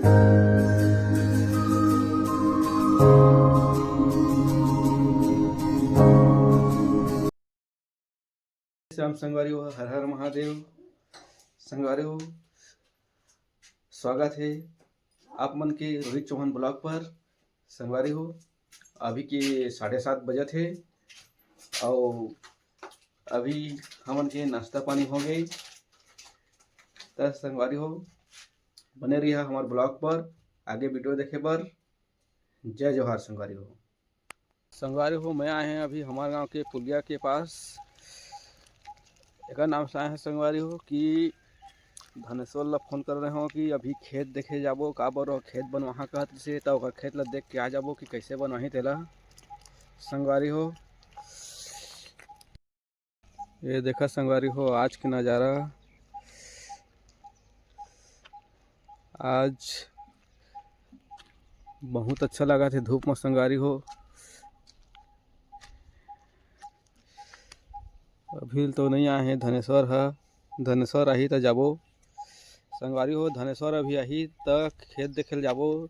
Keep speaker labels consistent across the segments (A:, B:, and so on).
A: श्याम संगवारी हो, हर हर महादेव। संगवारी हो, स्वागत है आप मन के रोहित चौहान ब्लॉग पर। संगवारी हो, अभी के 7:30 बजे थे और अभी हमन के नाश्ता पानी हो गई। तो संगवारी हो, बने रहिए हमारे ब्लॉग पर, आगे वीडियो देखे पर। जय जोहार संगवारी हो। संगवारी हो, मैं आए हैं अभी हमारे गांव के पुलिया के पास। एक नाम से आए हैं संगवारी हो कि धनेश्वर ला फोन कर रहे हो कि अभी खेत देखे जाबो, का बर खेत बनवाहा कहत से, तो खेत ला देख के आ जाबो कि कैसे बनवाही तेला। संगवारी हो, ये देखा संगवारी हो आज के नज़ारा। आज बहुत अच्छा लगा थे धूप में संगवारी हो। अभी तो नहीं आए हैं धनेश्वर है, धनेश्वर आही तो जाबो संगवारी हो। धनेश्वर अभी आही तो खेत देखे जाबो,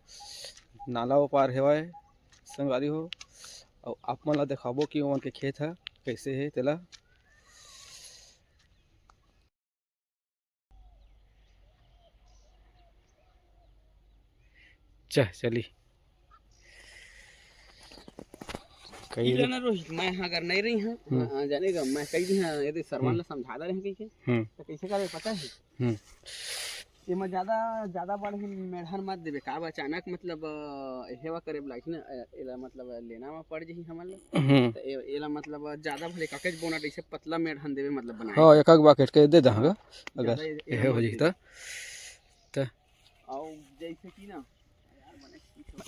A: नाला वो पार हेवाय संगवारी हो। और आप मन ला देखाबो कि ओमन के खेत है कैसे है तेला। चली
B: ना रोहित, मैं हाँ अगर नहीं रही हूँ जानेगा, मैं कई दिन यदि सरवन ला समझा रहे हैं तो कैसे करे पता है। ये मैं ज्यादा ज्यादा बड़ ही मेढ़न मत देवे का अचानक मतलब हेवा करे लागी ना, एला मतलब लेना में पड़ जही हमन ला। तो एला मतलब ज्यादा भले काकेज बोना ऐसे पतला मेढ़न देवे मतलब बनाए।
A: हां, एक बाकेट के दे दहागा अगर ये हो जही त
B: और जैसे कि ना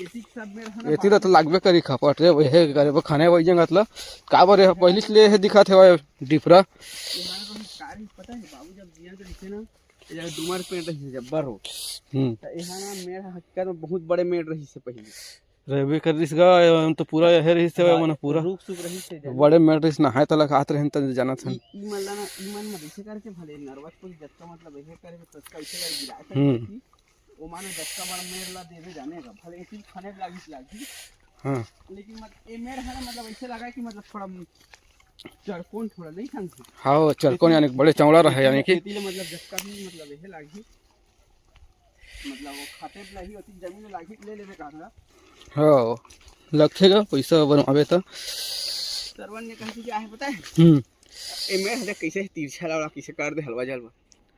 A: एती तो लागबे करी खपट रे हे करे खाने वही मतलब का बर पहले से ले दिखत है डिफरा।
B: पता है बाबू जब जिया के दिखे ना ये डुमर पेड़ रही जब्बर हो। तो यहाँ ना मेड़ हकीकत में बहुत बड़े मेड़ रही से पहले
A: रहबे कर रिस गा तो पूरा यह रही से मन पूरा
B: रूप सूप रही से
A: बड़े मेड़ रिस नहाए तो लगात रहन त जानत हन।
B: ई मन ला ना ई मन में ऐसे करके भले नर्वस को जत्ता मतलब ये करे तो कैसे कर गिराए था वो माने दस्ता बड़ा मेड़ ला देवे जाने का भले एक खाने लागी। हां लेकिन मत ये मेड़ है ना मतलब ऐसे लगा कि मतलब थोड़ा चरकोन थोड़ा नहीं खान।
A: हाँ चरकोन यानी बड़े चौड़ा रहे यानी कि
B: मतलब जस्का भी मतलब ये लागी मतलब वो खाते लागी होती जमीन लागी ले लेवे का था।
A: हाँ लगेगा पैसा बनवावे तो
B: सरवन ने कहा कि क्या है पता है ए मेड़ है कैसे तिरछा लड़ा कैसे कर दे हलवा जलवा।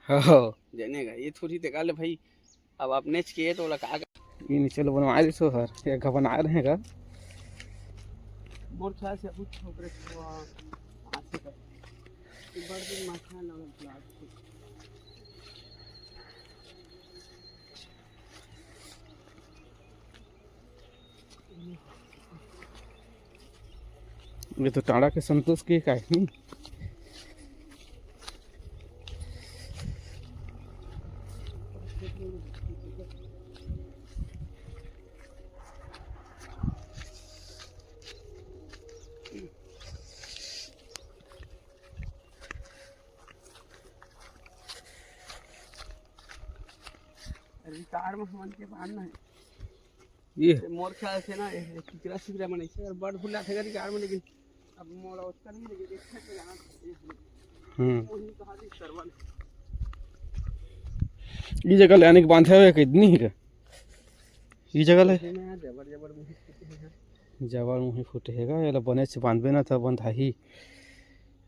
A: हाँ
B: जानेगा ये थोड़ी देखा ले भाई अब आपने किए तो लगा
A: ये नीचे लो बनवाए दे सो हर एक बनाए रहेगा
B: मोर ख्याल से कुछ छोकरे आते का एक बार दिन माथा लगा ब्लाड
A: ये तो टाड़ा के संतोष की का है।
B: रिटायर में हमन के बाद ना
A: ये
B: मोर ख्याल से ना किचरा सिकरा में नहीं बड़ भुला थे रिटायर में लेकिन अब मोड़ा उसका नहीं लेकिन देखा तो जाना वही कहा जी सरवन
A: ये जगह लाने के बांधे हुए कितनी है ये जगह ले
B: जबर जबर मुंह फूटे हैं
A: जबर मुंह फूटे हैगा ये बने से बांधबे ना था बंधा ही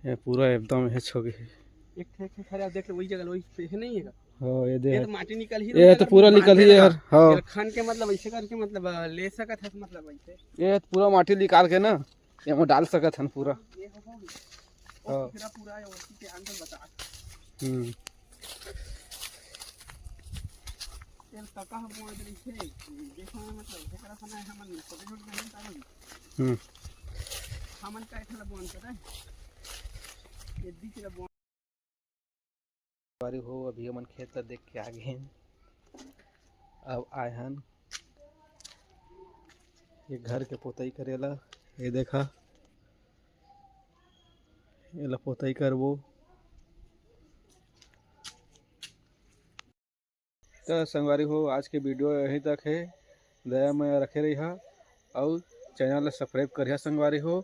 A: ये पूरा एकदम है छोगे
B: एक थे खरा देख ले वही जगह वही नहीं है।
A: हां ये दे
B: ये तो माटी निकल ही
A: ये तो पूरा निकल ही यार। हां
B: खान के मतलब ऐसे करके मतलब ले सकत है मतलब ऐसे
A: ये पूरा माटी निकाल के ना ये में डाल सकत हन पूरा।
B: ये हो हां पूरा है उसी के अंदर बता तेल काका हम बोल रही थे देखो मतलब एकरा समय हमन छोटे छोटे नहीं ताऊ हमन का इतना बोन पता है ये दिख रहा बोन
A: बारी हो। अभी हमन खेत ला देख के आ गए हैं, अब आए हन ये घर के पोतई करेला। ये देखा ये ला पोतई करबो तो संगवारी हो आज के वीडियो यहीं तक है। दया में रखे रही और चैनल सब्सक्राइब करिए संगवारी हो।